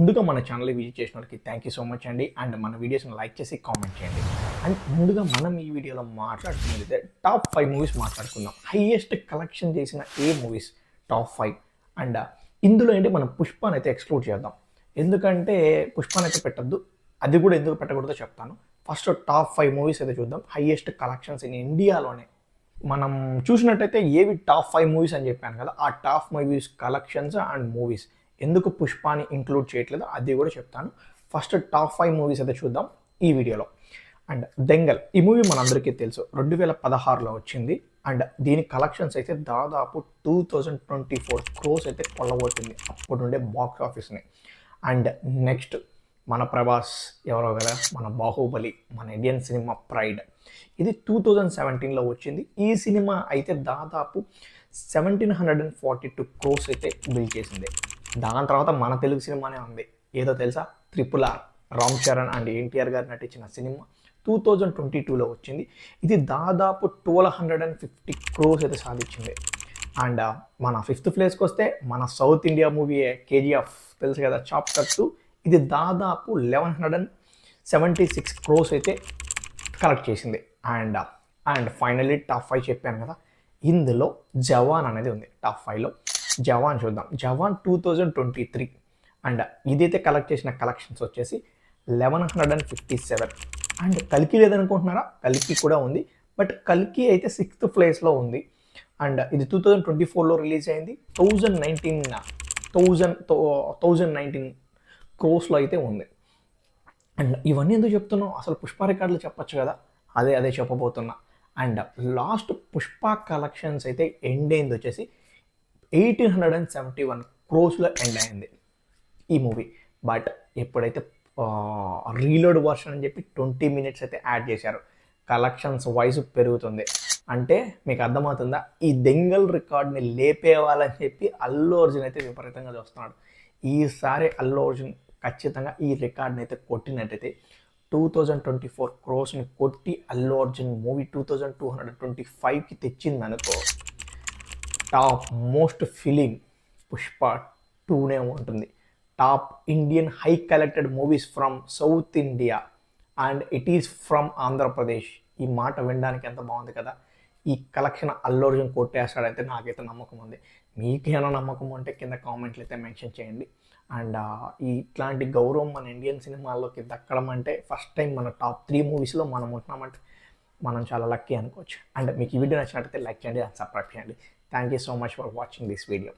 ముందుగా మన ఛానల్ని విజిట్ చేసిన వాళ్ళకి థ్యాంక్ యూ సో మచ్ అండి. అండ్ మన వీడియోస్ని లైక్ చేసి కామెంట్ చేయండి. అండ్ ముందుగా మనం ఈ వీడియోలో మాట్లాడుకున్నది టాప్ 5 మూవీస్ మాట్లాడుకుందాం. హైయెస్ట్ కలెక్షన్ చేసిన మూవీస్ టాప్ 5. అండ్ ఇందులో ఏంటి మనం పుష్పని అయితే ఎక్స్క్లూడ్ చేద్దాం. ఎందుకంటే పుష్పని అయితే పెట్టద్దు, అది కూడా ఎందుకు పెట్టకూడదో చెప్తాను. ఫస్ట్ టాప్ 5 మూవీస్ అయితే చూద్దాం. హైయెస్ట్ కలెక్షన్స్ ఇన్ ఇండియాలోనే మనం చూసినట్టయితే ఏవి టాప్ 5 మూవీస్ అని చెప్పాను కదా, ఆ top movies collections and movies ఎందుకు పుష్పాని ఇంక్లూడ్ చేయట్లేదు అది కూడా చెప్తాను. ఫస్ట్ టాప్ 5 మూవీస్ అయితే చూద్దాం ఈ వీడియోలో. అండ్ దెంగల్ ఈ మూవీ మనందరికీ తెలుసు, 2016లో వచ్చింది. అండ్ దీని కలెక్షన్స్ అయితే దాదాపు 2024 క్రోస్ అయితే కొల్లగొట్టింది అప్పుడు ఉండే బాక్స్ ఆఫీస్ని. అండ్ నెక్స్ట్ మన ప్రభాస్ ఎవరో కదా, మన బాహుబలి, మన ఇండియన్ సినిమా ప్రైడ్, ఇది 2017లో వచ్చింది. ఈ సినిమా అయితే దాదాపు 1742 క్రోస్ అయితే బిల్డ్ చేసింది. దాని తర్వాత మన తెలుగు సినిమానే ఉంది, ఏదో తెలుసా, RRR, రామ్ చరణ్ అండ్ ఎన్టీఆర్ గారు నటించిన సినిమా 2022లో వచ్చింది. ఇది దాదాపు 1250 క్రోస్ అయితే సాధించింది. అండ్ మన 5th ప్లేస్కి వస్తే మన సౌత్ ఇండియా మూవీ KGF తెలుసు కదా, చాప్టర్ 2, ఇది దాదాపు 1176 క్రోస్ అయితే కలెక్ట్ చేసింది. అండ్ ఫైనల్లీ టాప్ 5 చెప్పాను కదా, ఇందులో జవాన్ అనేది ఉంది టాప్ 5లో. జవాన్ చూద్దాం. జవాన్ 2023 అండ్ ఇదైతే కలెక్ట్ చేసిన కలెక్షన్స్ వచ్చేసి 1157. అండ్ కల్కి లేదనుకుంటున్నారా, కల్కి కూడా ఉంది, బట్ కల్కి అయితే 6th ప్లేస్లో ఉంది. అండ్ ఇది 2024లో రిలీజ్ అయింది. 1019 క్రోస్లో అయితే ఉంది. అండ్ ఇవన్నీ ఎందుకు చెప్తున్నావు, అసలు పుష్ప రికార్డులు చెప్పచ్చు కదా, అదే చెప్పబోతున్నా. అండ్ లాస్ట్ పుష్ప కలెక్షన్స్ అయితే ఎండ్ అయింది వచ్చేసి 1871 క్రోస్లో ఎండ్ అయింది ఈ మూవీ. బట్ ఎప్పుడైతే రీలోడ్ వర్షన్ అని చెప్పి 20 minutes అయితే యాడ్ చేశారు, కలెక్షన్స్ వైజ్ పెరుగుతుంది. అంటే మీకు అర్థమవుతుందా, ఈ దెంగల్ రికార్డ్ని లేపేవాళ్ళని చెప్పి అల్లు అర్జున్ అయితే విపరీతంగా చూస్తున్నాడు. ఈసారి అల్లు అర్జున్ ఖచ్చితంగా ఈ రికార్డ్ని అయితే కొట్టినట్టయితే 2024 క్రోస్ని కొట్టి అల్లు అర్జున్ మూవీ 2225కి తెచ్చిందనుకో, టాప్ మోస్ట్ ఫిలిం పుష్ప 2నే ఉంటుంది. Top Indian high collected movies from south India and it is from Andhra Pradesh. ఈ మాట వినడానికి ఎంత బాగుంది కదా. ఈ కలెక్షన్ అల్లు అర్జున్ కొట్టేస్తాడైతే నాకైతే నమ్మకం ఉంది. మీకేమైనా నమ్మకం ఉంటే కింద కామెంట్లు అయితే మెన్షన్ చేయండి. అండ్ ఇట్లాంటి గౌరవం మన ఇండియన్ సినిమాల్లోకి దక్కడం అంటే ఫస్ట్ టైం మన టాప్ 3 మూవీస్లో మనం ఉంటున్నామంటే మనం చాలా లక్కీ అనుకోవచ్చు. అండ్ మీకు ఈ వీడియో నచ్చినట్టయితే లైక్ చేయండి అండ్ సబ్స్క్రైబ్ చేయండి. Thank you so much for watching this video.